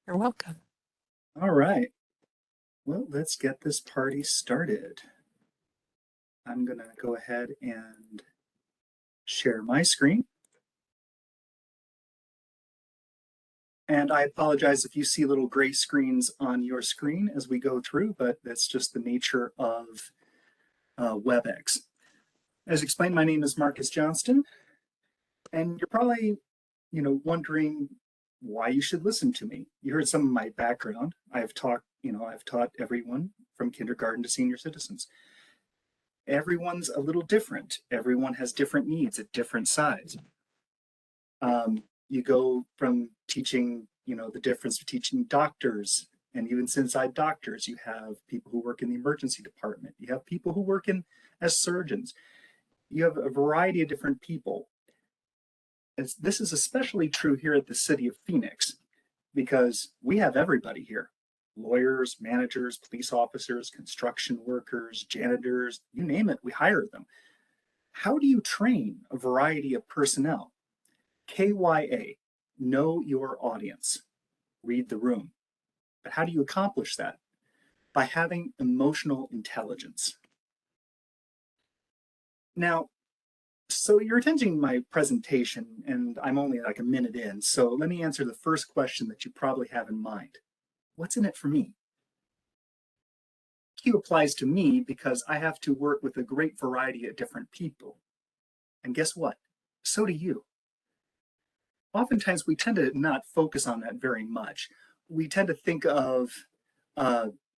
You're welcome. All right. Well, let's get this party started. I'm going to go ahead and share my screen. And I apologize if you see little gray screens on your screen as we go through, but that's just the nature of WebEx. As explained, my name is Marcus Johnston, and you're probably, wondering why you should listen to me. You heard some of my background. I've taught everyone from kindergarten to senior citizens. Everyone's a little different. Everyone has different needs at different size. You go from teaching, the difference between teaching doctors, and even inside doctors, you have people who work in the emergency department. You have people who work as surgeons. You have a variety of different people. This is especially true here at the city of Phoenix because we have everybody here. Lawyers, managers, police officers, construction workers, janitors, you name it, we hire them. How do you train a variety of personnel? KYA, know your audience, read the room. But how do you accomplish that? By having emotional intelligence. Now, so you're attending my presentation, and I'm only like a minute in, so let me answer the first question that you probably have in mind. What's in it for me? Q applies to me because I have to work with a great variety of different people. And guess what? So do you. Oftentimes we tend to not focus on that very much. We tend to think of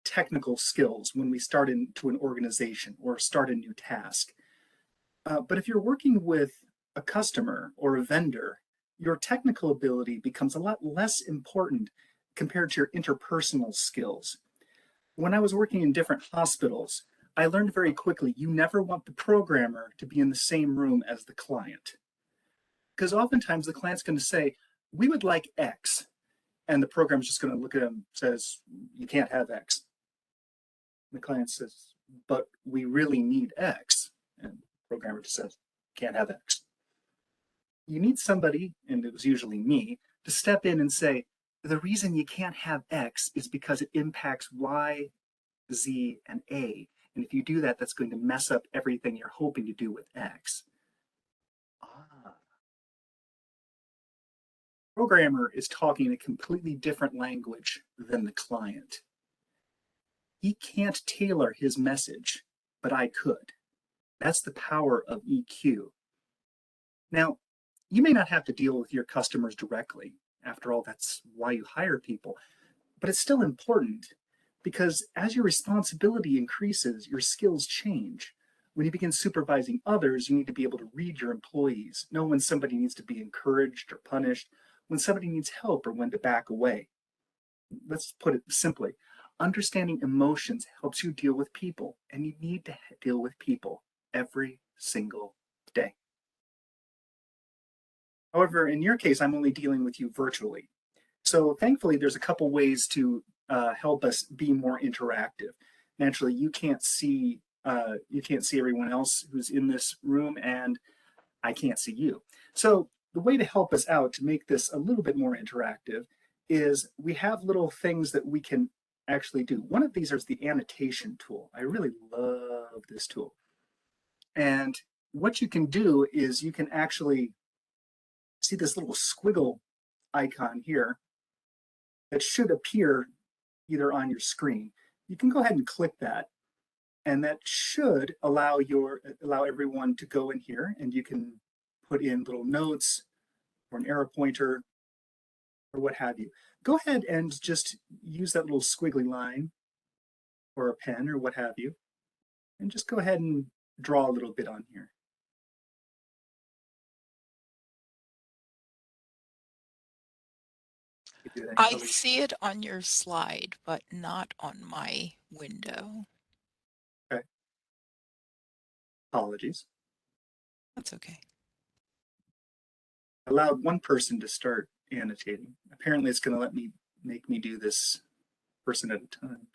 technical skills when we start into an organization or start a new task. But if you're working with a customer or a vendor, your technical ability becomes a lot less important compared to your interpersonal skills. When I was working in different hospitals, I learned very quickly you never want the programmer to be in the same room as the client. Because oftentimes the client's going to say, we would like X. And the programmer's just going to look at him and says, you can't have X. And the client says, but we really need X. And the programmer just says, can't have X. You need somebody, and it was usually me, to step in and say, the reason you can't have X is because it impacts Y, Z, and A. And if you do that, that's going to mess up everything you're hoping to do with X. Programmer is talking a completely different language than the client. He can't tailor his message, but I could. That's the power of EQ. Now, you may not have to deal with your customers directly. After all, that's why you hire people. But it's still important because as your responsibility increases, your skills change. When you begin supervising others, you need to be able to read your employees, know when somebody needs to be encouraged or punished, when somebody needs help or when to back away. Let's put it simply. Understanding emotions helps you deal with people, and you need to deal with people every single day. However, in your case, I'm only dealing with you virtually. So thankfully, there's a couple ways to help us be more interactive. Naturally, you can't see everyone else who's in this room, and I can't see you. So the way to help us out to make this a little bit more interactive is we have little things that we can actually do. One of these is the annotation tool. I really love this tool. And what you can do is you can actually see this little squiggle icon here that should appear either on your screen. You can go ahead and click that, and that should allow everyone to go in here, and you can put in little notes or an arrow pointer or what have you. Go ahead and just use that little squiggly line or a pen or what have you, and just go ahead and draw a little bit on here. I see it on your slide, but not on my window. Okay. Apologies. That's okay. I allowed one person to start annotating. Apparently it's going to make me do this person at a time.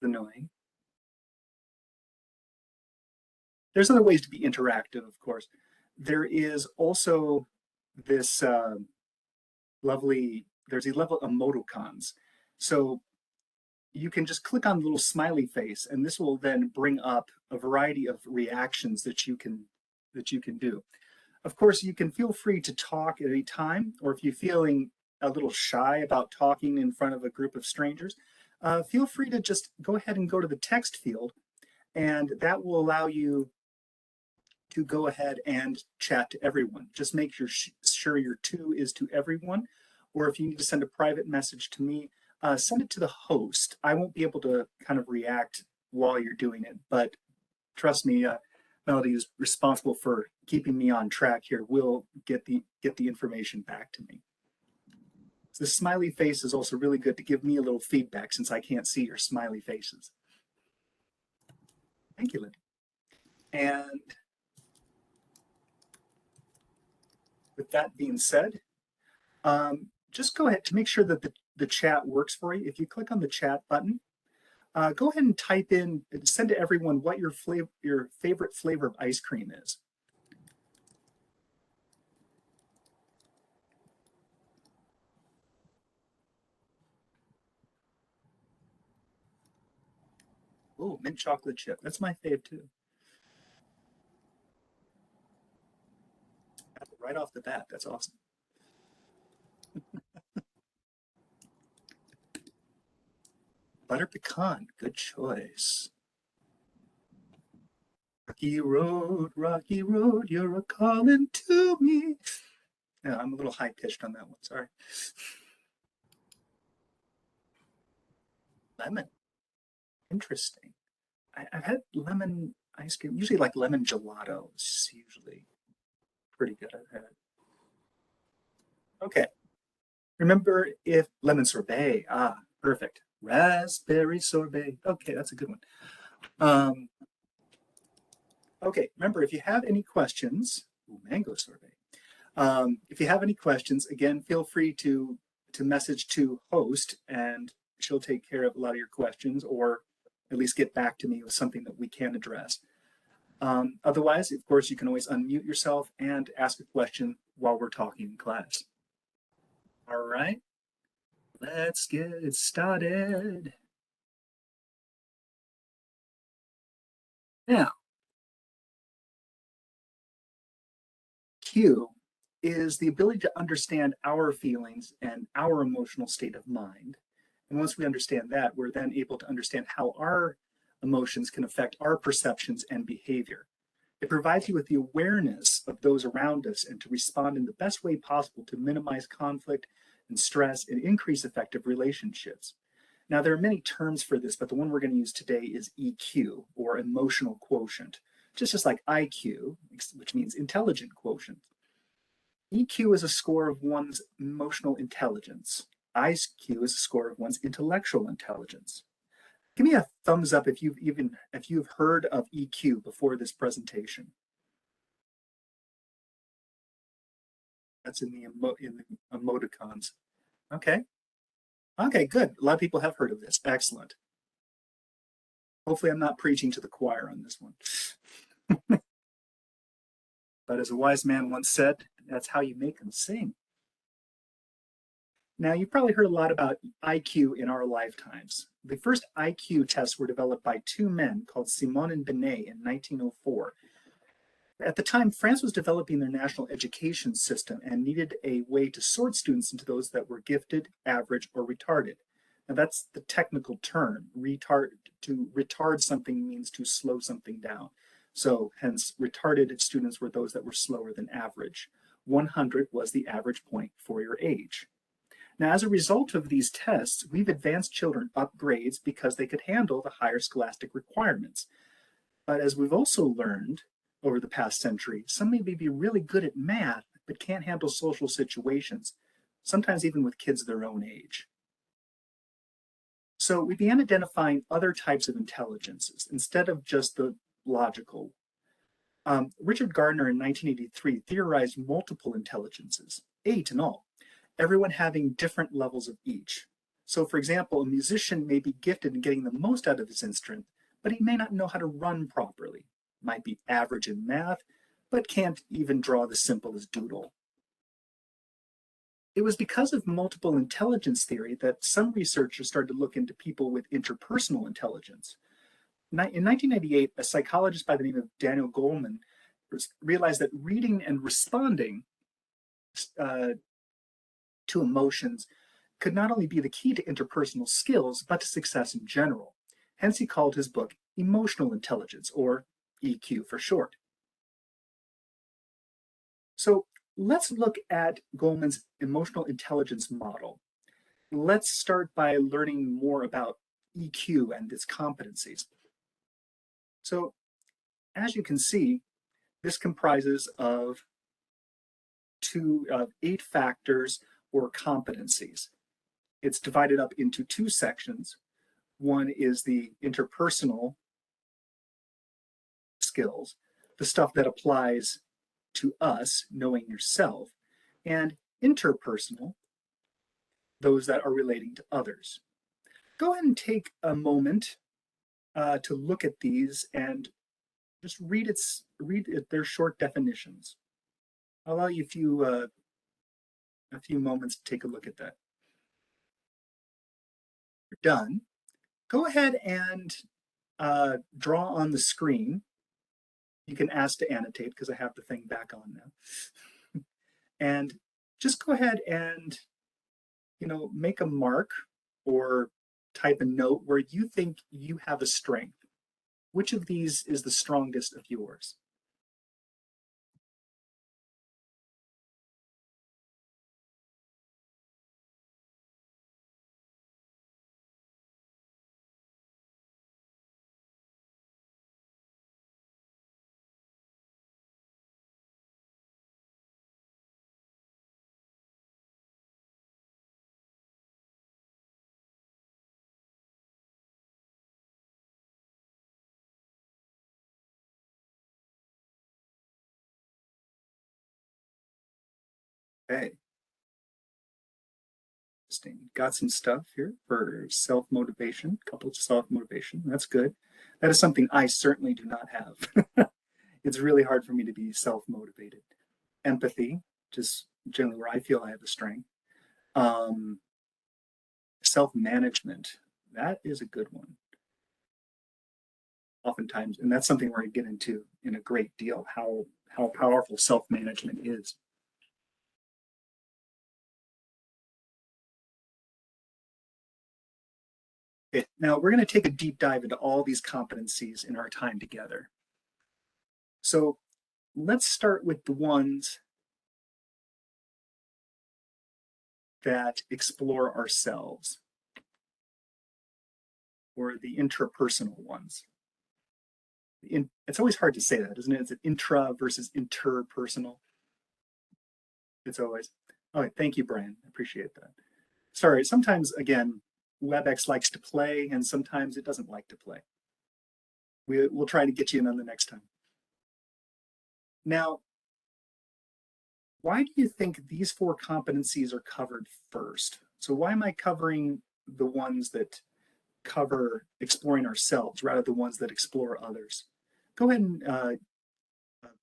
Annoying. There's other ways to be interactive, of course. There is also this lovely, there's these level emoticons. So you can just click on the little smiley face, and this will then bring up a variety of reactions that you can do. Of course, you can feel free to talk at any time, or if you're feeling a little shy about talking in front of a group of strangers, feel free to just go ahead and go to the text field, and that will allow you to go ahead and chat to everyone. Just make sure your to is to everyone, or if you need to send a private message to me, send it to the host. I won't be able to kind of react while you're doing it, but trust me, Melody is responsible for keeping me on track here. Will get the information back to me. So the smiley face is also really good to give me a little feedback since I can't see your smiley faces. Thank you, Lynn. And with that being said, just go ahead to make sure that the chat works for you. If you click on the chat button, go ahead and type in, send to everyone what your favorite flavor of ice cream is. Oh, mint chocolate chip. That's my fave too. Right off the bat, that's awesome. Butter pecan, good choice. Rocky road, you're a calling to me. Yeah, I'm a little high pitched on that one. Sorry. Lemon, interesting. I've had lemon ice cream, usually like lemon gelato is usually pretty good. I've had. Okay. Remember if lemon sorbet, perfect. Raspberry sorbet. Okay, that's a good one. Um, okay, remember if you have any questions, ooh, mango sorbet. If you have any questions, again, feel free to message to host and she'll take care of a lot of your questions or at least get back to me with something that we can address. Otherwise, of course, you can always unmute yourself and ask a question while we're talking in class. All right, let's get started. Now, Q is the ability to understand our feelings and our emotional state of mind. And once we understand that, we're then able to understand how our emotions can affect our perceptions and behavior. It provides you with the awareness of those around us and to respond in the best way possible to minimize conflict and stress and increase effective relationships. Now, there are many terms for this, but the one we're going to use today is EQ, or emotional quotient, just like IQ, which means intelligent quotient. EQ is a score of one's emotional intelligence. IQ is a score of one's intellectual intelligence. Give me a thumbs up if you've heard of EQ before this presentation. That's in the emoticons. Okay. Okay, good. A lot of people have heard of this. Excellent. Hopefully I'm not preaching to the choir on this one. But as a wise man once said, that's how you make them sing. Now, you've probably heard a lot about IQ in our lifetimes. The first IQ tests were developed by two men called Simon and Binet in 1904. At the time, France was developing their national education system and needed a way to sort students into those that were gifted, average, or retarded. Now, that's the technical term. To retard something means to slow something down. So, hence, retarded students were those that were slower than average. 100 was the average point for your age. Now, as a result of these tests, we've advanced children up grades because they could handle the higher scholastic requirements. But as we've also learned over the past century, some may be really good at math, but can't handle social situations, sometimes even with kids their own age. So we began identifying other types of intelligences instead of just the logical. Richard Gardner in 1983 theorized multiple intelligences, 8 in all, everyone having different levels of each. So, for example, a musician may be gifted in getting the most out of his instrument, but he may not know how to run properly. Might be average in math, but can't even draw the simplest doodle. it was because of multiple intelligence theory that some researchers started to look into people with interpersonal intelligence. In 1998, a psychologist by the name of Daniel Goleman realized that reading and responding uh, to emotions could not only be the key to interpersonal skills, but to success in general. Hence, he called his book Emotional Intelligence, or EQ for short. So let's look at Goleman's emotional intelligence model. Let's start by learning more about EQ and its competencies. So, as you can see, this comprises of 8 factors or competencies. It's divided up into 2 sections. One is the interpersonal skills, the stuff that applies to us, knowing yourself, and interpersonal, those that are relating to others. Go ahead and take a moment to look at these and just read their short definitions. I'll allow you a few moments to take a look at that. You're done. Go ahead and draw on the screen. You can ask to annotate because I have the thing back on now. And just go ahead and make a mark or type a note where you think you have a strength. Which of these is the strongest of yours? Okay. Got some stuff here for self-motivation, couple of self-motivation. That's good. That is something I certainly do not have. It's really hard for me to be self-motivated. Empathy, just generally where I feel I have the strength. Um, Self-management, that is a good one. Oftentimes, and that's something where I get into in a great deal, how powerful self-management is. Okay, now we're going to take a deep dive into all these competencies in our time together. So let's start with the ones that explore ourselves, or the intrapersonal ones. It's always hard to say that, isn't it? It's an intra versus interpersonal. It's always. All right, thank you, Brian. I appreciate that. Sorry, sometimes, again, WebEx likes to play, and sometimes it doesn't like to play. We'll try to get you in on the next time. Now, why do you think these 4 competencies are covered first? So why am I covering the ones that cover exploring ourselves rather than the ones that explore others? Go ahead and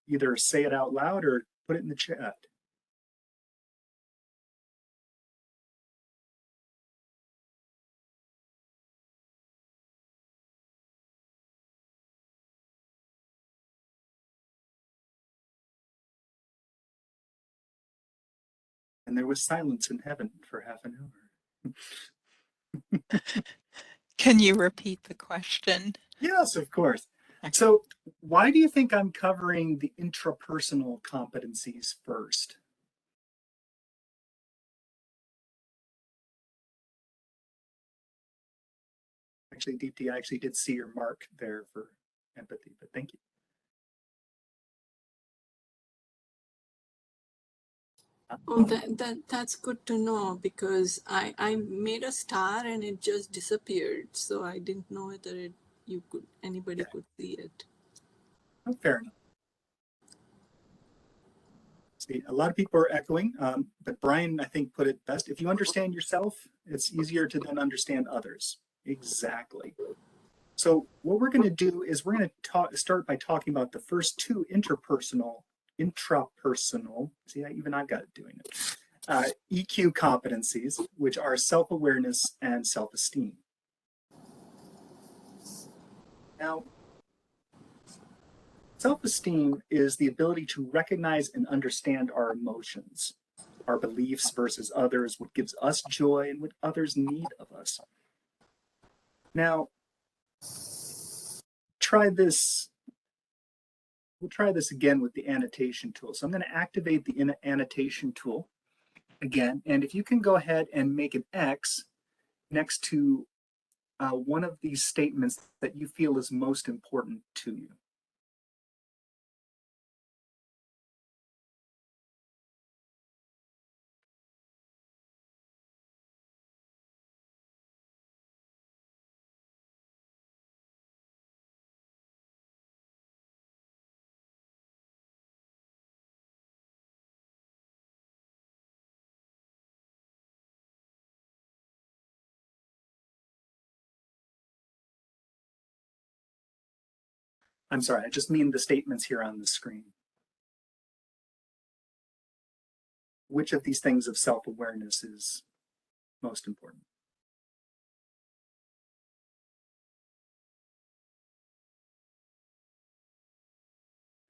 either say it out loud or put it in the chat. And there was silence in heaven for half an hour. Can you repeat the question? Yes, of course. Okay. So why do you think I'm covering the intrapersonal competencies first? Actually, Deepti, I actually did see your mark there for empathy, but thank you. Oh, that's good to know, because I made a star and it just disappeared, so I didn't know whether anybody could see it. Oh, fair enough. See, a lot of people are echoing, but Brian, I think, put it best. If you understand yourself, it's easier to then understand others. Exactly. So what we're going to do is we're going to start by talking about the first 2 intrapersonal. See, even I've got it doing it. EQ competencies, which are self-awareness and self-esteem. Now, self-esteem is the ability to recognize and understand our emotions, our beliefs versus others, what gives us joy and what others need of us. Now, we'll try this again with the annotation tool. So I'm going to activate the annotation tool again. And if you can go ahead and make an X next to one of these statements that you feel is most important to you. I'm sorry, I just mean the statements here on the screen. Which of these things of self-awareness is most important?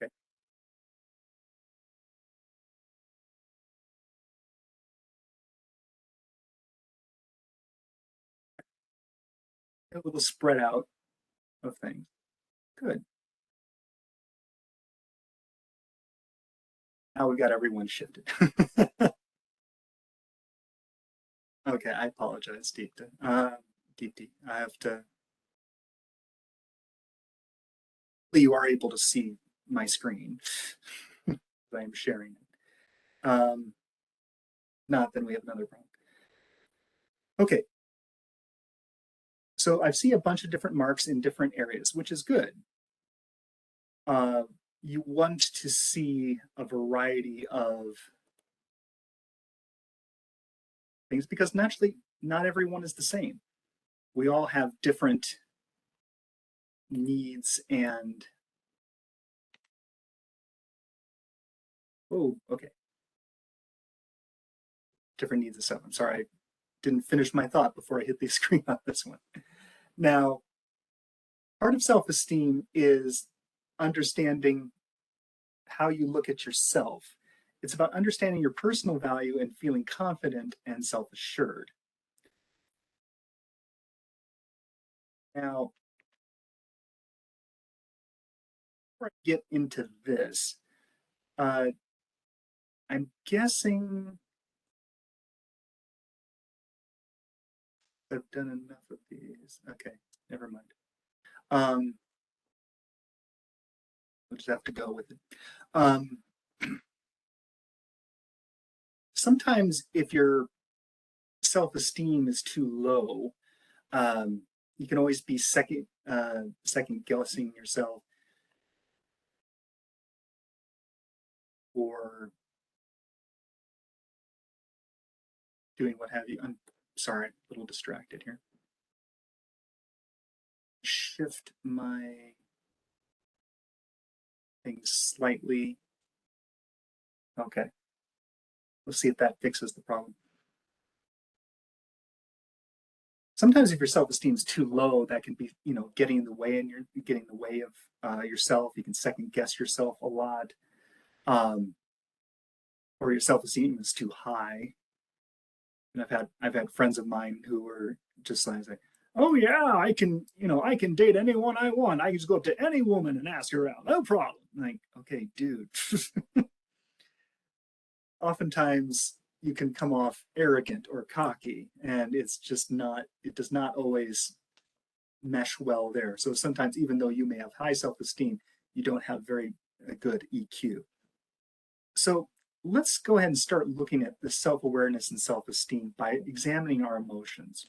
Okay. A little spread out of things. Good. Now we got everyone shifted. Okay, I apologize, Deepti. Deepti, I have to. You are able to see my screen. I am sharing it. Not, then we have another problem. Okay. So I see a bunch of different marks in different areas, which is good. You want to see a variety of things because naturally, not everyone is the same. We all have different needs and okay. Different needs of self. I'm sorry, I didn't finish my thought before I hit the screen on this one. Now, part of self-esteem is understanding how you look at yourself. It's about understanding your personal value and feeling confident and self-assured. Now, before I get into this, I'm guessing I've done enough of these. Okay, never mind. We'll just have to go with it. Sometimes if your self-esteem is too low, you can always be second guessing yourself or doing what have you. I'm sorry, a little distracted here. Shift my things slightly. Okay. Let's see if that fixes the problem. Sometimes if your self-esteem is too low, that can be, getting in the way and you're getting in the way of yourself. You can second guess yourself a lot. Or your self-esteem is too high. And I've had friends of mine who were just like, oh yeah, I can date anyone I want. I can just go up to any woman and ask her out, no problem. Like, okay, dude. Oftentimes you can come off arrogant or cocky, and it does not always mesh well there. So sometimes, even though you may have high self-esteem, you don't have very good EQ. So let's go ahead and start looking at the self-awareness and self-esteem by examining our emotions.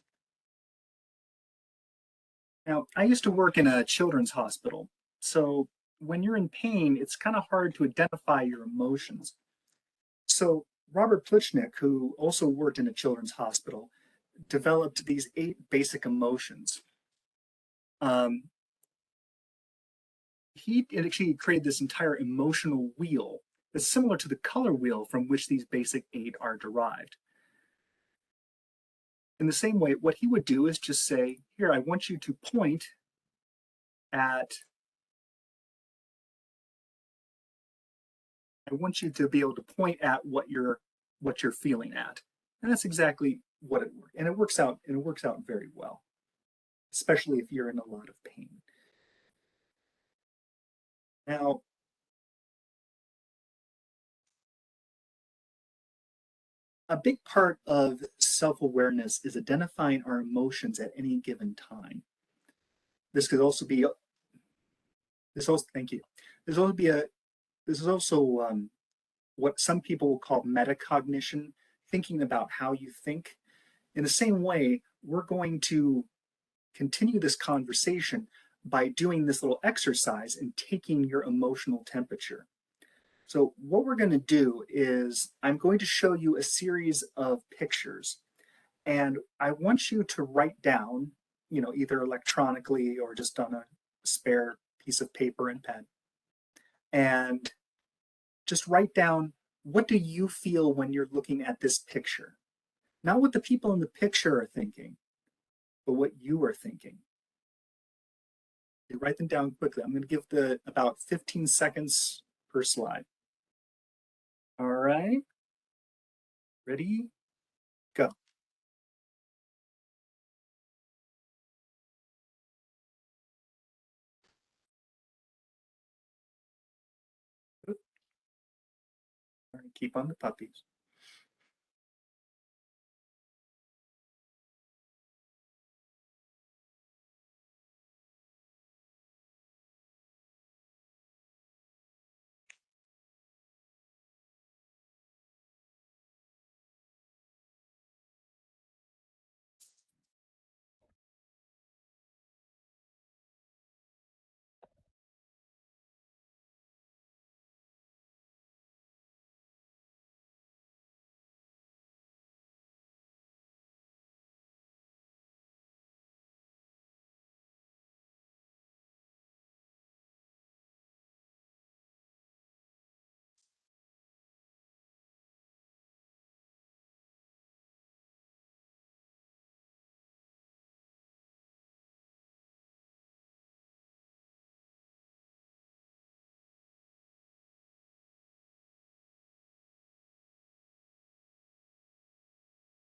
Now, I used to work in a children's hospital. So when you're in pain, it's kind of hard to identify your emotions. So Robert Plichnik, who also worked in a children's hospital, developed these 8 basic emotions. He actually created this entire emotional wheel that's similar to the color wheel from which these basic 8 are derived. In the same way, what he would do is just say, here, I want you to point at, I want you to be able to point at what you're feeling at. And that's exactly what it works. And it works out very well, especially if you're in a lot of pain. Now, a big part of self-awareness is identifying our emotions at any given time. This could also be thank you. This is also what some people will call metacognition, thinking about how you think. In the same way, we're going to continue this conversation by doing this little exercise and taking your emotional temperature. So what we're going to do is I'm going to show you a series of pictures, and I want you to write down, either electronically or just on a spare piece of paper and pen, and just write down, what do you feel when you're looking at this picture? Not what the people in the picture are thinking, but what you are thinking. You write them down quickly. I'm going to give about 15 seconds per slide. All right. Ready? Go. All right, keep on the puppies.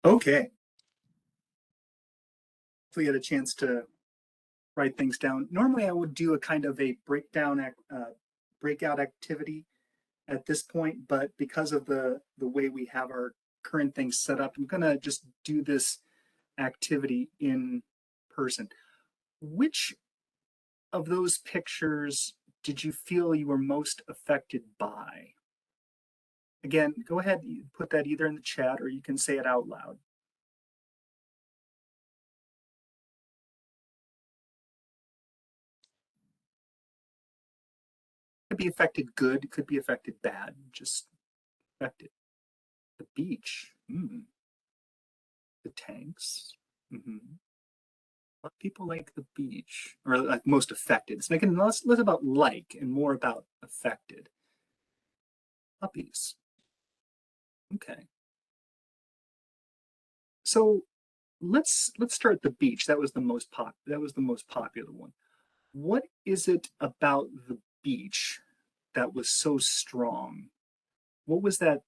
Okay. Hopefully you had a chance to write things down. Normally I would do a kind of a breakout activity at this point, but because of the way we have our current things set up, I'm going to just do this activity in person. Which of those pictures did you feel you were most affected by? Again, go ahead, put that either in the chat or you can say it out loud. Could be affected good, could be affected bad, just affected. The beach, the tanks. A lot of people like the beach, or like most affected. It's making less about like and more about affected. Puppies. Okay. So let's start the beach. That was the most popular one. What is it about the beach that was so strong? What was that?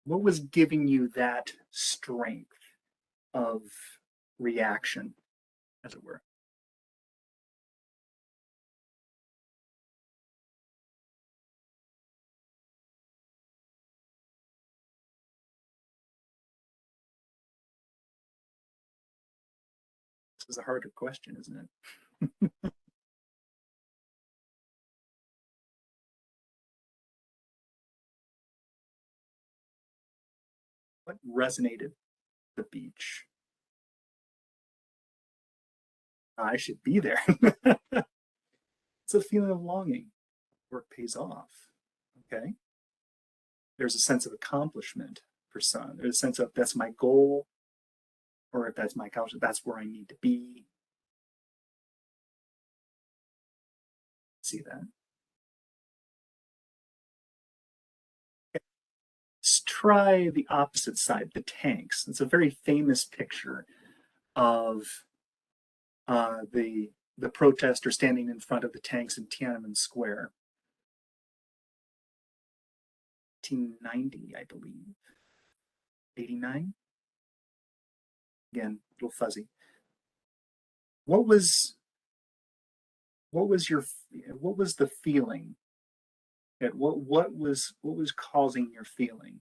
What was giving you that strength of reaction, as it were? This is a harder question, isn't it? What resonated the beach? I should be there. It's a feeling of longing. Work pays off. Okay. There's a sense of accomplishment for some. There's a sense of that's my goal, or if that's my accomplishment, that's where I need to be. See that? try the opposite side, the tanks. It's a very famous picture of the protester standing in front of the tanks in Tiananmen Square. 1990, I believe. 89? Again, a little fuzzy. What was the feeling? What was causing your feeling?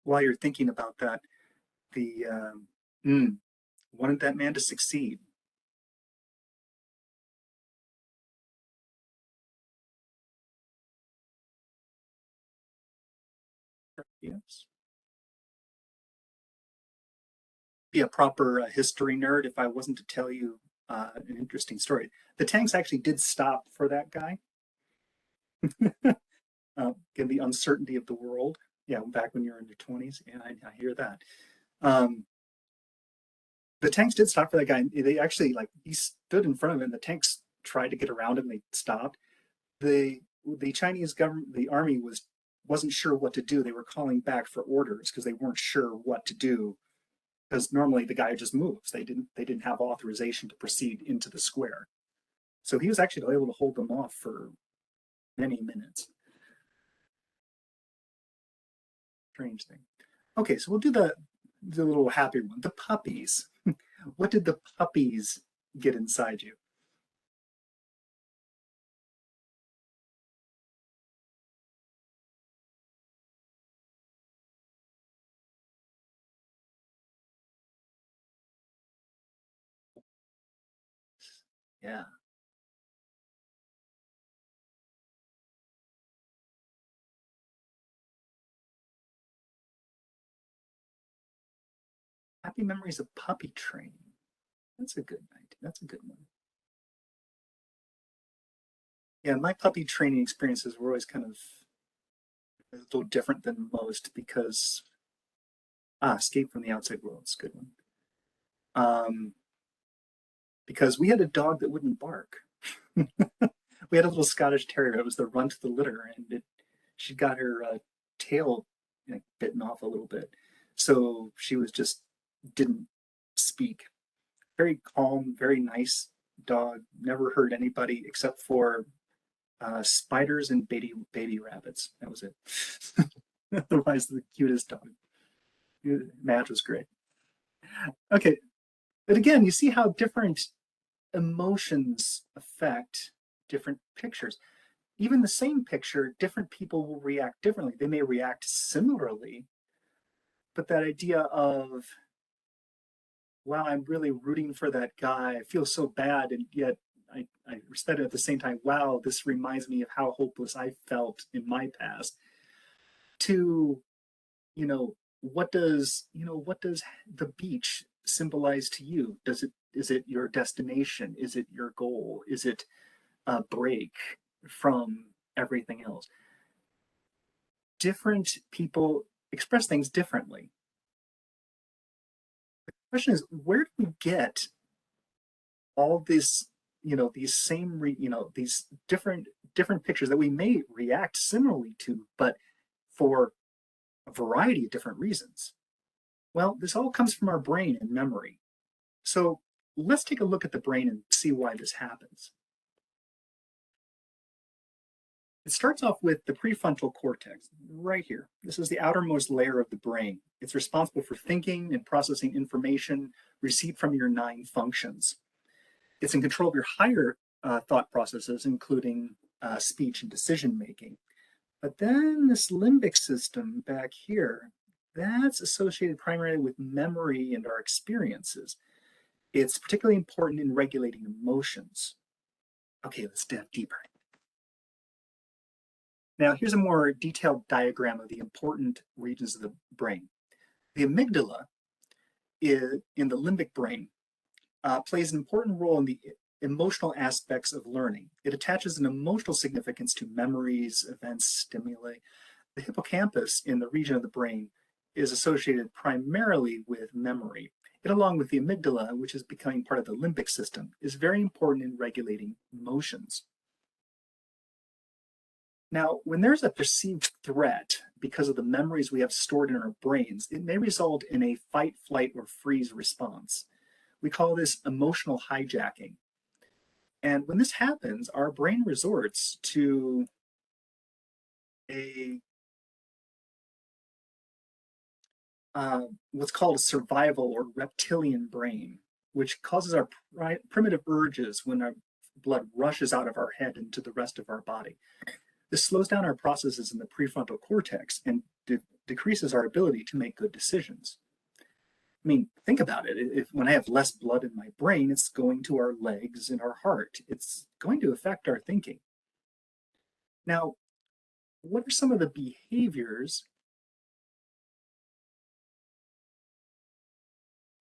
While you're thinking about that, the wanted that man to succeed. Yes. Be a proper history nerd if I wasn't to tell you an interesting story. The tanks actually did stop for that guy. Given the uncertainty of the world. Yeah, back when you're in your 20s. Yeah, I hear that. The tanks did stop for that guy. They actually, like, he stood in front of him. The tanks tried to get around him. They stopped. The Chinese government, the army wasn't sure what to do. They were calling back for orders because they weren't sure what to do. Because normally the guy just moves. They didn't have authorization to proceed into the square. So he was actually able to hold them off for many minutes. Strange thing. Okay, so we'll do the little happy one. The puppies. What did the puppies get inside you? Yeah. Happy memories of puppy training. That's a good idea. That's a good one. Yeah, my puppy training experiences were always kind of a little different than most because escape from the outside world. It's a good one. Because we had a dog that wouldn't bark. We had a little Scottish Terrier. It was the runt of the litter, and she got her tail bitten off a little bit, so she was just didn't speak. Very calm, very nice dog. Never hurt anybody except for spiders and baby rabbits. That was it. Otherwise, the cutest dog. Madge was great. Okay, but again, you see how different emotions affect different pictures. Even the same picture, different people will react differently. They may react similarly, but that idea of, wow, I'm really rooting for that guy. I feel so bad, and yet I respect it at the same time. Wow, this reminds me of how hopeless I felt in my past. To, what does the beach symbolize to you? Is it your destination? Is it your goal? Is it a break from everything else? Different people express things differently. The question is, where do we get all this, these same, these different pictures that we may react similarly to, but for a variety of different reasons? Well, this all comes from our brain and memory. So let's take a look at the brain and see why this happens. It starts off with the prefrontal cortex, right here. This is the outermost layer of the brain. It's responsible for thinking and processing information received from your 9 functions. It's in control of your higher thought processes, including speech and decision making. But then this limbic system back here, that's associated primarily with memory and our experiences. It's particularly important in regulating emotions. Okay, let's dive deeper. Now, here's a more detailed diagram of the important regions of the brain. The amygdala in the limbic brain plays an important role in the emotional aspects of learning. It attaches an emotional significance to memories, events, stimuli. The hippocampus in the region of the brain is associated primarily with memory. It, along with the amygdala, which is becoming part of the limbic system, is very important in regulating emotions. Now, when there's a perceived threat because of the memories we have stored in our brains, it may result in a fight, flight, or freeze response. We call this emotional hijacking. And when this happens, our brain resorts to a what's called a survival or reptilian brain, which causes our primitive urges when our blood rushes out of our head into the rest of our body. This slows down our processes in the prefrontal cortex and decreases our ability to make good decisions. I mean, think about it. When I have less blood in my brain, it's going to our legs and our heart. It's going to affect our thinking. Now, what are some of the behaviors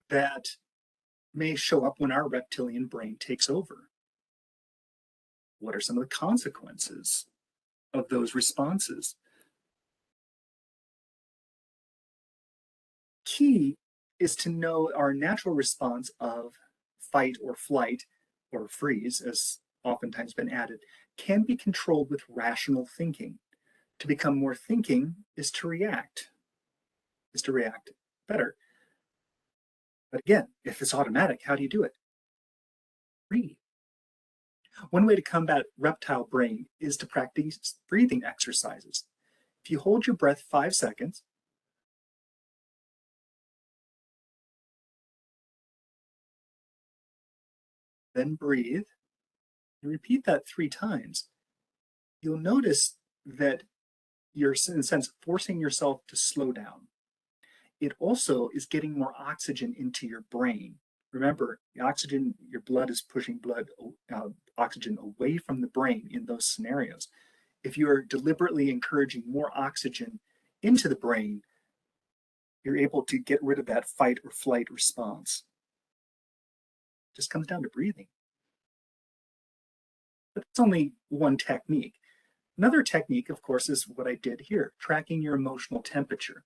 that may show up when our reptilian brain takes over? What are some of the consequences of those responses? Key is to know our natural response of fight or flight or freeze, as oftentimes been added, can be controlled with rational thinking. To become more thinking is to react better. But again, if it's automatic, how do you do it? Breathe. One way to combat reptile brain is to practice breathing exercises. If you hold your breath 5 seconds, then breathe, and repeat that 3 times, you'll notice that you're, in a sense, forcing yourself to slow down. It also is getting more oxygen into your brain. Remember, the oxygen, your blood is pushing oxygen away from the brain in those scenarios. If you are deliberately encouraging more oxygen into the brain, you're able to get rid of that fight or flight response. It just comes down to breathing. But it's only one technique. Another technique, of course, is what I did here, tracking your emotional temperature.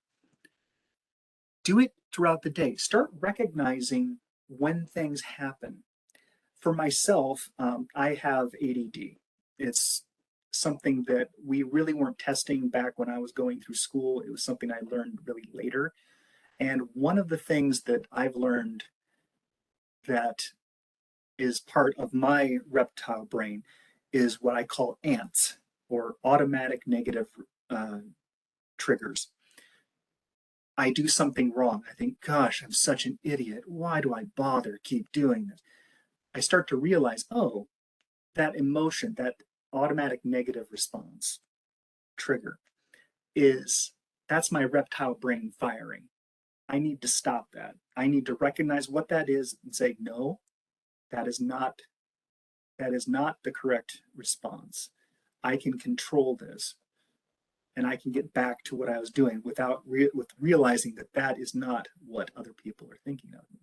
Do it throughout the day. Start recognizing when things happen. For myself, I have ADD. It's something that we really weren't testing back when I was going through school. It was something I learned really later. And one of the things that I've learned that is part of my reptile brain is what I call ants, or automatic negative triggers. I do something wrong. I think, gosh, I'm such an idiot. Why do I bother keep doing this? I start to realize, oh, that emotion, that automatic negative response trigger that's my reptile brain firing. I need to stop that. I need to recognize what that is and say, no, that is not the correct response. I can control this, and I can get back to what I was doing with realizing that that is not what other people are thinking of me.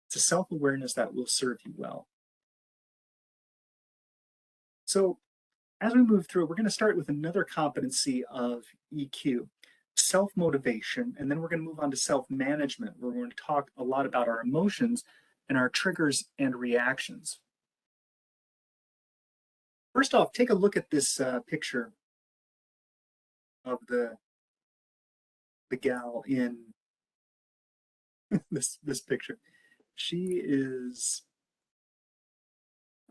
It's a self-awareness that will serve you well. So as we move through, we're going to start with another competency of EQ, self-motivation, and then we're going to move on to self-management, where we're going to talk a lot about our emotions and our triggers and reactions. First off, take a look at this picture of the gal in this picture. She is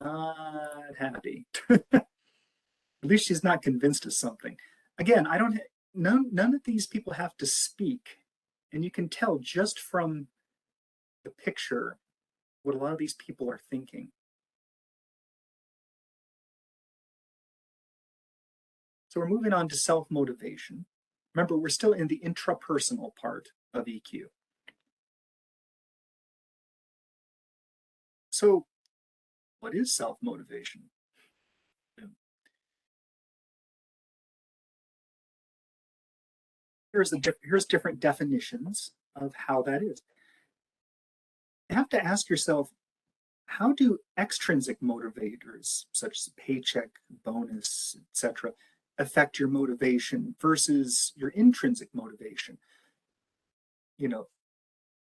not happy. At least she's not convinced of something. Again, none of these people have to speak, and you can tell just from the picture what a lot of these people are thinking. So we're moving on to self-motivation. Remember, we're still in the intrapersonal part of EQ. So what is self-motivation? Here's different definitions of how that is. You have to ask yourself, how do extrinsic motivators, such as paycheck, bonus, etc., affect your motivation versus your intrinsic motivation? You know,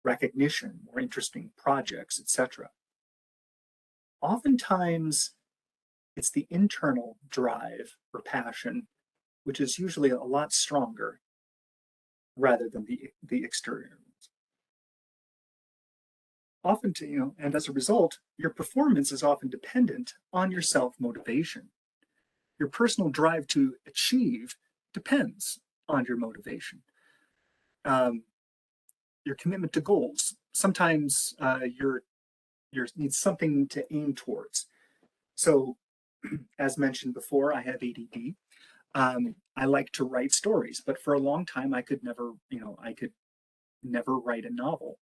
recognition, more interesting projects, etc. Oftentimes, it's the internal drive or passion, which is usually a lot stronger rather than the exterior. Often, and as a result, your performance is often dependent on your self-motivation. Your personal drive to achieve depends on your motivation. Your commitment to goals. Sometimes you need something to aim towards. So, as mentioned before, I have ADD. I like to write stories, but for a long time I could never write a novel.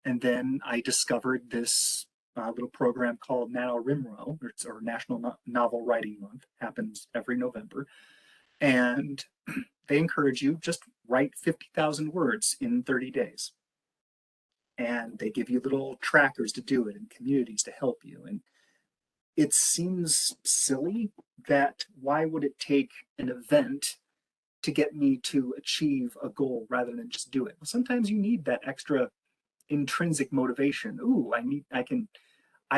And then I discovered this little program called NaNoWriMo, or National Novel Writing Month, happens every November. And they encourage you just write 50,000 words in 30 days. And they give you little trackers to do it and communities to help you. And it seems silly that why would it take an event to get me to achieve a goal rather than just do it? Well, sometimes you need that extra intrinsic motivation. Ooh, I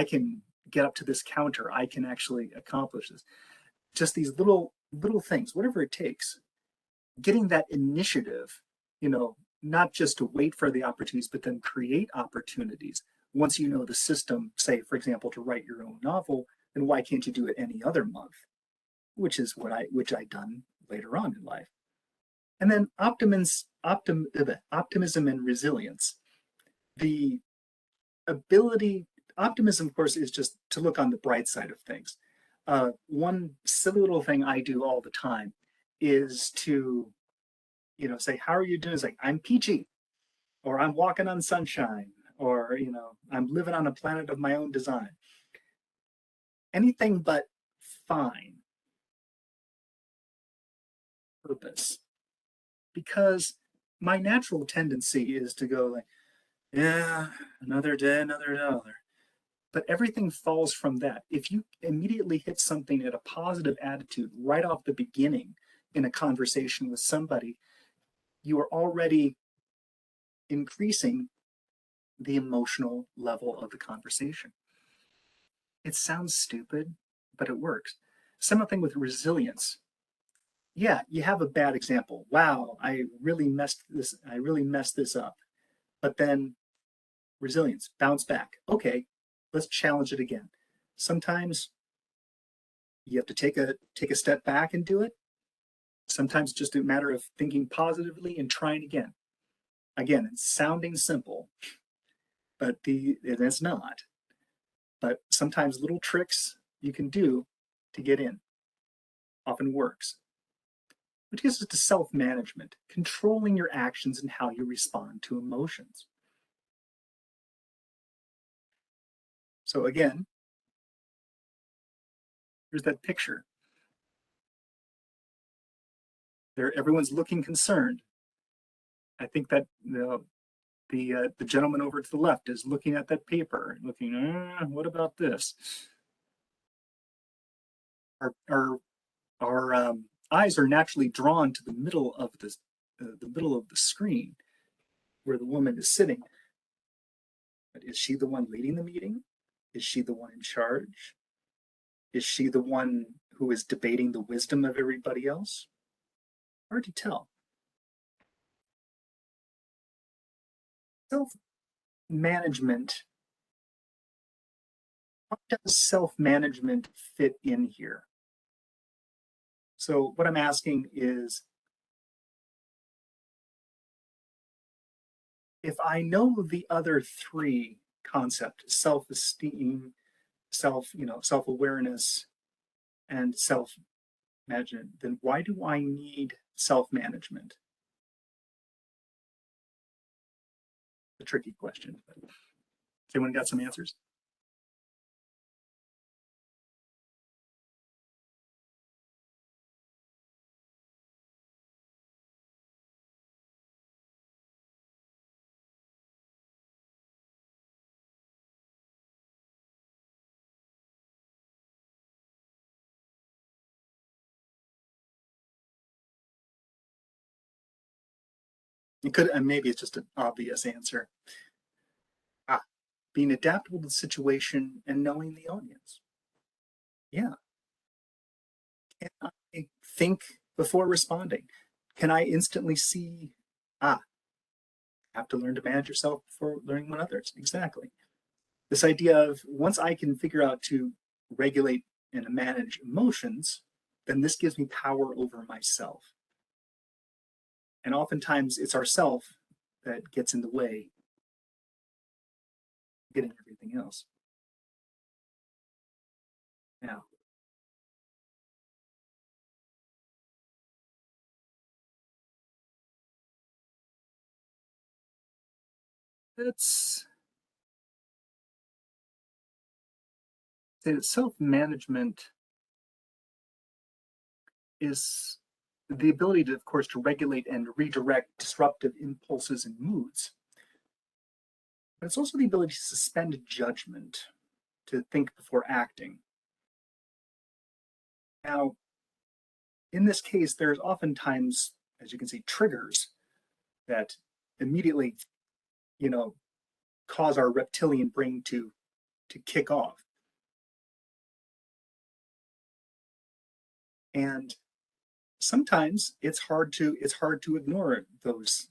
can get up to this counter. I can actually accomplish this. Just these little things, whatever it takes. Getting that initiative, not just to wait for the opportunities, but then create opportunities. Once you know the system, say, for example, to write your own novel, then why can't you do it any other month? Which is which I done later on in life. And then optimism and resilience. The ability, optimism, of course, is just to look on the bright side of things. One silly little thing I do all the time is to, say, how are you doing? It's like, I'm peachy, or I'm walking on sunshine, or, I'm living on a planet of my own design. Anything but fine. Purpose. Because my natural tendency is to go like, yeah, another day, another dollar. But everything falls from that. If you immediately hit something at a positive attitude right off the beginning in a conversation with somebody, you are already increasing the emotional level of the conversation. It sounds stupid, but it works. Same thing with resilience. Yeah, you have a bad example. Wow, I really messed this up. But then resilience, bounce back. Okay, let's challenge it again. Sometimes you have to take a step back and do it. Sometimes just a matter of thinking positively and trying again. Again, it's sounding simple, but it's not. But sometimes little tricks you can do to get in often works. Which gets us to self-management, controlling your actions and how you respond to emotions. So again, here's that picture. Everyone's looking concerned. I think that the gentleman over to the left is looking at that paper, looking, what about this? Our eyes are naturally drawn to the middle of the screen where the woman is sitting. But is she the one leading the meeting? Is she the one in charge? Is she the one who is debating the wisdom of everybody else? Hard to tell. Self-management. How does self-management fit in here? So what I'm asking is, if I know the other three concepts, self-esteem, self-awareness, and self-management, then why do I need self-management? A tricky question. Has anyone got some answers? It could, and maybe it's just an obvious answer. Being adaptable to the situation and knowing the audience. Yeah. Can I think before responding? Can I instantly see, have to learn to manage yourself before learning what others? Exactly. This idea of once I can figure out to regulate and manage emotions, then this gives me power over myself. And oftentimes it's ourself that gets in the way of getting everything else. Now, let's say that self-management is the ability to, of course, to regulate and redirect disruptive impulses and moods. But it's also the ability to suspend judgment, to think before acting. Now, in this case, there's oftentimes, as you can see, triggers that immediately, cause our reptilian brain to kick off. And sometimes it's hard to ignore those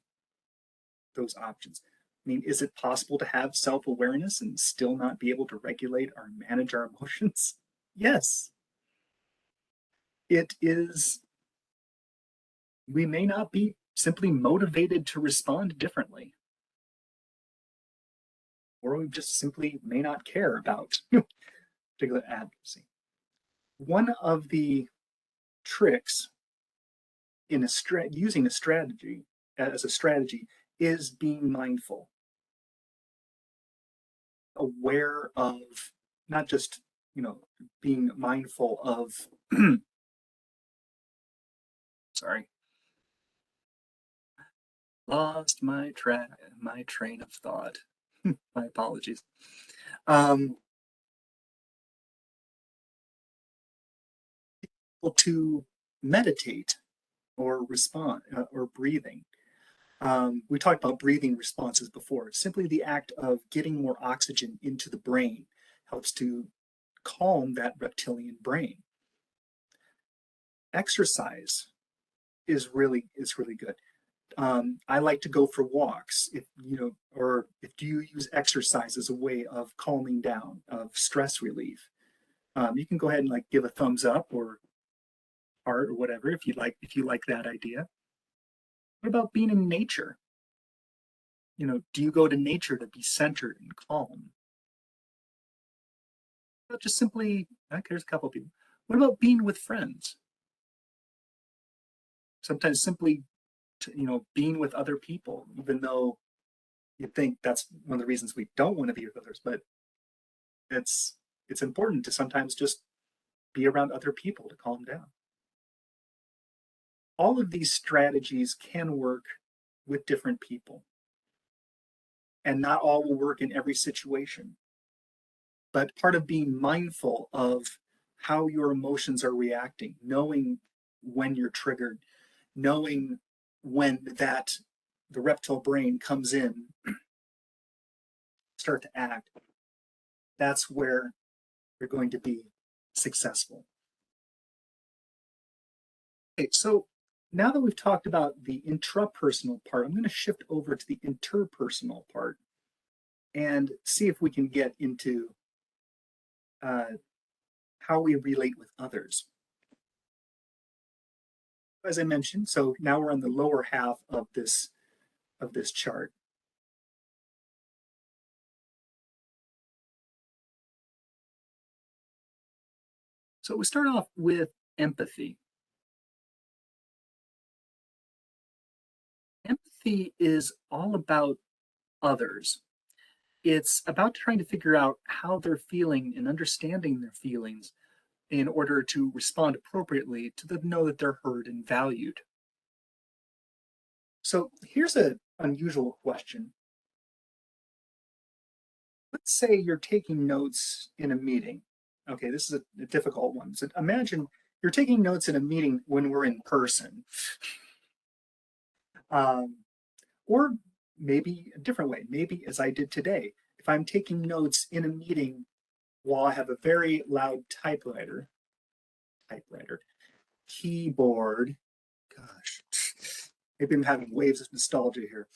options. I mean, is it possible to have self-awareness and still not be able to regulate or manage our emotions? Yes. It is. We may not be simply motivated to respond differently, or we just simply may not care about particular advocacy. One of the tricks in using a strategy as a strategy is being mindful, aware of not just being mindful of sorry, lost my train of thought. My apologies. To meditate or respond or breathing. We talked about breathing responses before. Simply the act of getting more oxygen into the brain helps to calm that reptilian brain. Exercise is really good. I like to go for walks. Or if you use exercise as a way of calming down, of stress relief, you can go ahead and give a thumbs up or heart or whatever if you like that idea. What about being in nature? Do you go to nature to be centered and calm? Just simply, there's a couple of people. What about being with friends? Sometimes simply, being with other people, even though you think that's one of the reasons we don't want to be with others, but it's important to sometimes just be around other people to calm down. All of these strategies can work with different people, and not all will work in every situation. But part of being mindful of how your emotions are reacting, knowing when you're triggered, knowing when the reptile brain comes in, start to act, that's where you're going to be successful. Okay, so now that we've talked about the intrapersonal part, I'm going to shift over to the interpersonal part and see if we can get into how we relate with others. As I mentioned, so now we're on the lower half of this chart. So we start off with empathy. Empathy is all about others. It's about trying to figure out how they're feeling and understanding their feelings in order to respond appropriately to know that they're heard and valued. So here's an unusual question. Let's say you're taking notes in a meeting. Okay, this is a difficult one. So imagine you're taking notes in a meeting when we're in person. Or maybe a different way, maybe as I did today, if I'm taking notes in a meeting while I have a very loud typewriter, keyboard, gosh, maybe I'm having waves of nostalgia here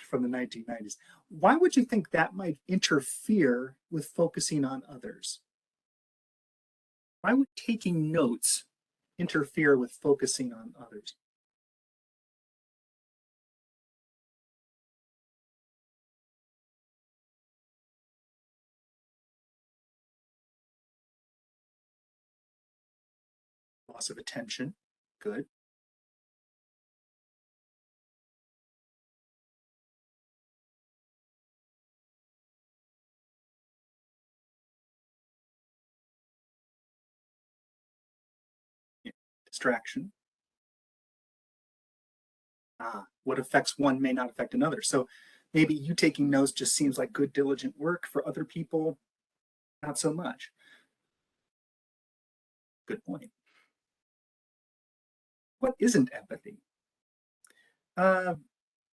from the 1990s. Why would you think that might interfere with focusing on others? Why would taking notes interfere with focusing on others? Loss of attention, good. Yeah. Distraction. What affects one may not affect another. So maybe you taking notes just seems like good, diligent work. For other people, not so much. Good point. What isn't empathy? Uh,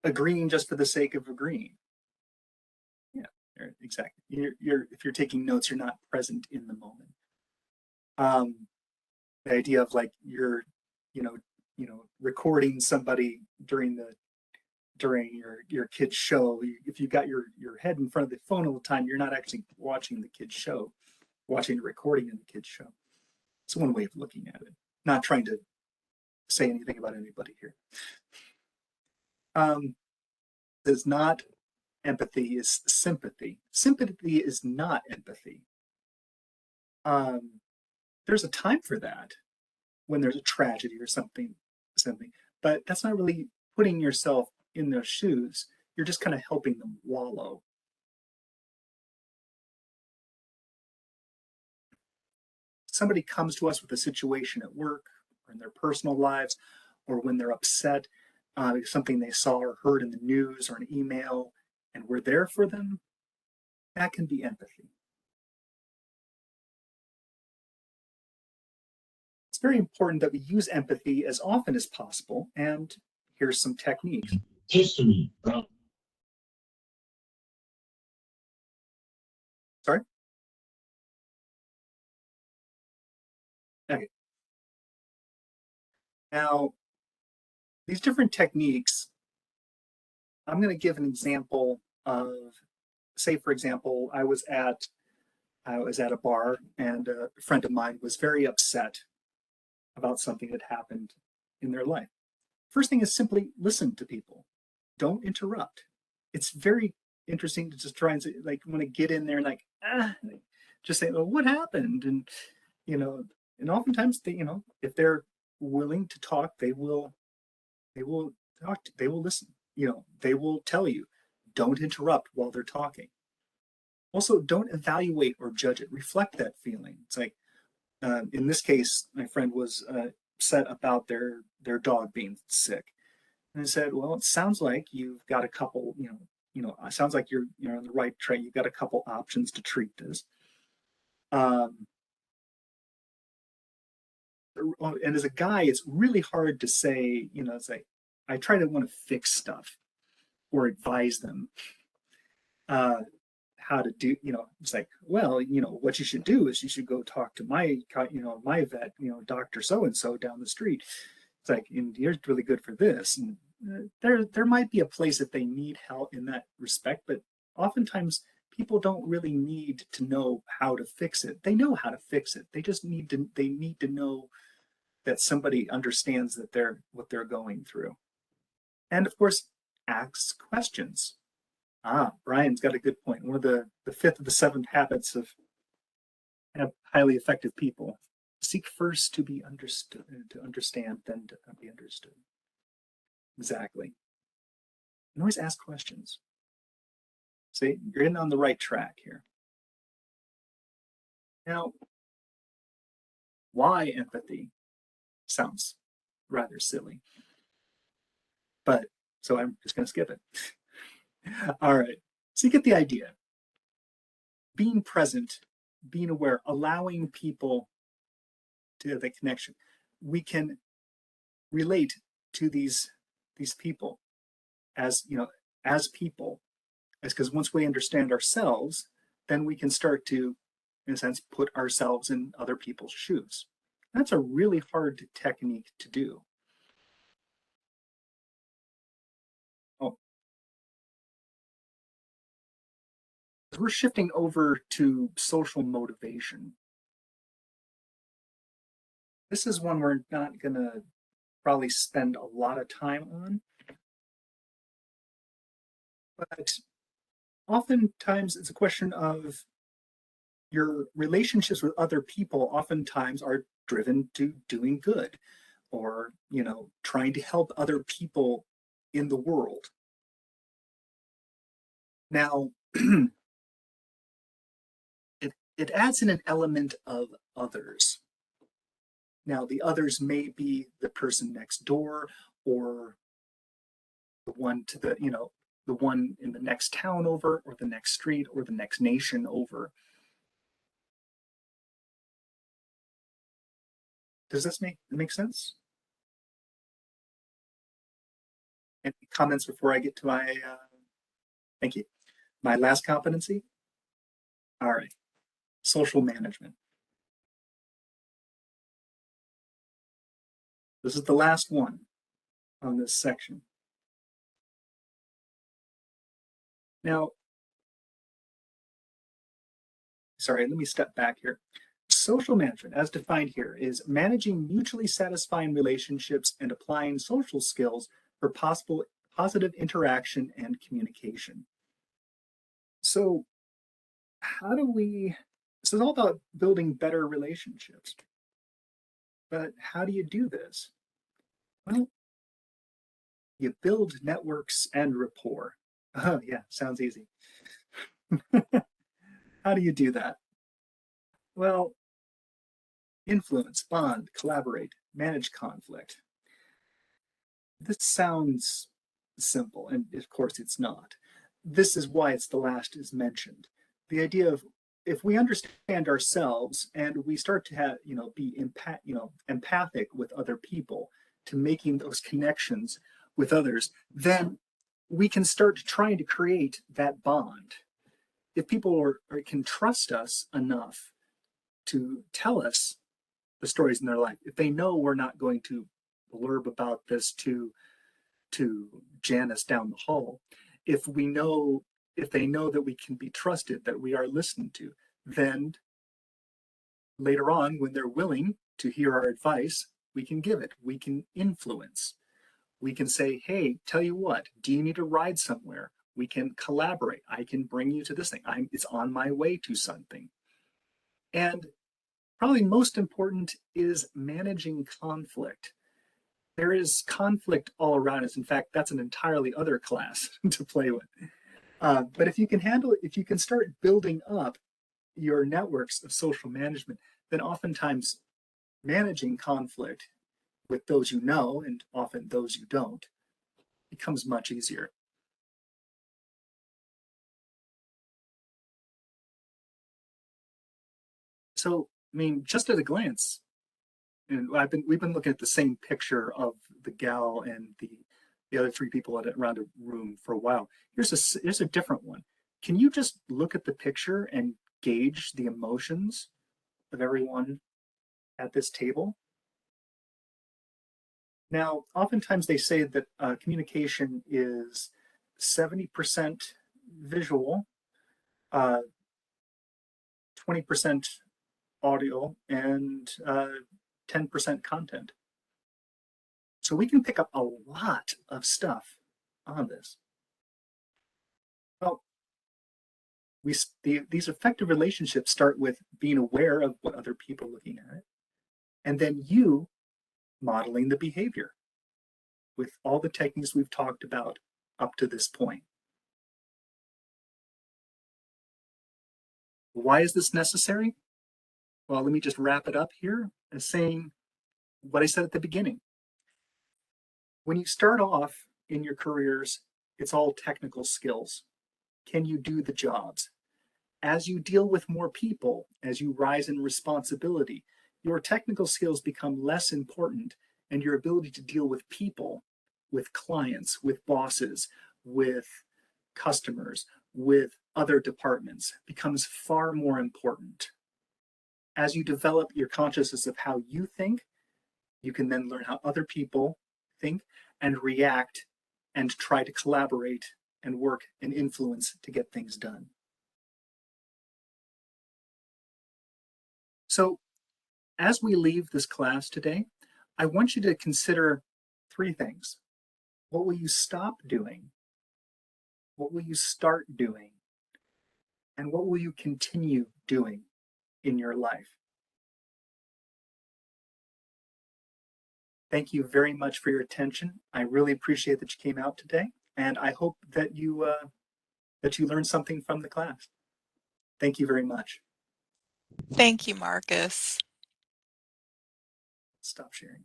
Agreeing just for the sake of agreeing. Yeah, exactly. If you're taking notes, you're not present in the moment. The idea of like you know, recording somebody during your kid's show. If you've got your head in front of the phone all the time, you're not actually watching the kid's show, watching the recording of the kid's show. It's one way of looking at it. Not trying to say anything about anybody here. Is not empathy, is sympathy. Sympathy is not empathy. There's a time for that when there's a tragedy or something, but that's not really putting yourself in their shoes. You're just kind of helping them wallow. Somebody comes to us with a situation at work or in their personal lives, or when they're upset, something they saw or heard in the news or an email, and we're there for them, that can be empathy. It's very important that we use empathy as often as possible, and here's some techniques. History. Sorry? Okay. Now, these different techniques, I'm going to give an example of, say, for example, I was at a bar and a friend of mine was very upset about something that happened in their life. First thing is simply listen to people. Don't interrupt. It's very interesting to just try and say, like, want to get in there and like, just say, well, what happened? And oftentimes they, if they're willing to talk, they will talk, they will listen. They will tell you, don't interrupt while they're talking. Also, don't evaluate or judge it. Reflect that feeling. It's like, in this case, my friend was upset about their dog being sick, and I said, "Well, it sounds like you've got a couple. It sounds like you're on the right track. You've got a couple options to treat this." And as a guy, it's really hard to say. It's like I try to want to fix stuff or advise them. How to do, it's like, well, what you should do is you should go talk to my vet, Dr. So-and-so down the street. It's like, and you're really good for this. And there might be a place if they need help in that respect, but oftentimes people don't really need to know how to fix it. They know how to fix it. They just need to know that somebody understands what they're going through. And of course, ask questions. Brian's got a good point. One of the fifth of the seven habits of highly effective people: seek first to be understood, to understand, then to be understood. Exactly. And always ask questions. See, you're in on the right track here. Now, why empathy? Sounds rather silly, but so I'm just going to skip it. All right. So you get the idea. Being present, being aware, allowing people to have the connection. We can relate to these people as as people. It's because once we understand ourselves, then we can start to, in a sense, put ourselves in other people's shoes. That's a really hard technique to do. Oh, we're shifting over to social motivation. This is one we're not going to probably spend a lot of time on, but oftentimes it's a question of your relationships with other people oftentimes are driven to doing good or, trying to help other people in the world. Now, it adds in an element of others. Now, the others may be the person next door or the one to the one in the next town over or the next street or the next nation over. Does this make sense? Any comments before I get to my, thank you, my last competency? All right, social management. This is the last one on this section. Now, sorry, let me step back here. Social management, as defined here, is managing mutually satisfying relationships and applying social skills for possible positive interaction and communication. So, how do we? This is all about building better relationships. But how do you do this? Well, you build networks and rapport. Oh, yeah, sounds easy. How do you do that? Well, influence, bond, collaborate, manage conflict. This sounds simple, and of course it's not. This is why it's the last is mentioned. The idea of if we understand ourselves and we start to have, be empathic with other people, to making those connections with others, then we can start trying to create that bond. If people can trust us enough to tell us the stories in their life, if they know we're not going to blurb about this to Janice down the hall, if they know that we can be trusted, that we are listened to, then later on, when they're willing to hear our advice, we can give it. We can influence. We can say, hey, tell you what, do you need a ride somewhere? We can collaborate. I can bring you to this thing. It's on my way to something. And probably most important is managing conflict. There is conflict all around us. In fact, that's an entirely other class to play with. But if you can handle it, if you can start building up your networks of social management, then oftentimes managing conflict with those you know and often those you don't becomes much easier. So, I mean, just at a glance, and we've been looking at the same picture of the gal and the other three people around a room for a while. Here's a different one. Can you just look at the picture and gauge the emotions of everyone at this table? Now, oftentimes they say that communication is 70% visual, 20% audio, and 10% content. So we can pick up a lot of stuff on this. Well, these effective relationships start with being aware of what other people are looking at, and then you modeling the behavior with all the techniques we've talked about up to this point. Why is this necessary? Well, let me just wrap it up here as saying what I said at the beginning. When you start off in your careers, it's all technical skills. Can you do the jobs? As you deal with more people, as you rise in responsibility, your technical skills become less important, and your ability to deal with people, with clients, with bosses, with customers, with other departments becomes far more important. As you develop your consciousness of how you think, you can then learn how other people think and react and try to collaborate and work and influence to get things done. So, as we leave this class today, I want you to consider 3 things. What will you stop doing? What will you start doing? And what will you continue doing in your life? Thank you very much for your attention. I really appreciate that you came out today, and I hope that you learned something from the class. Thank you very much. Thank you, Marcus. Stop sharing.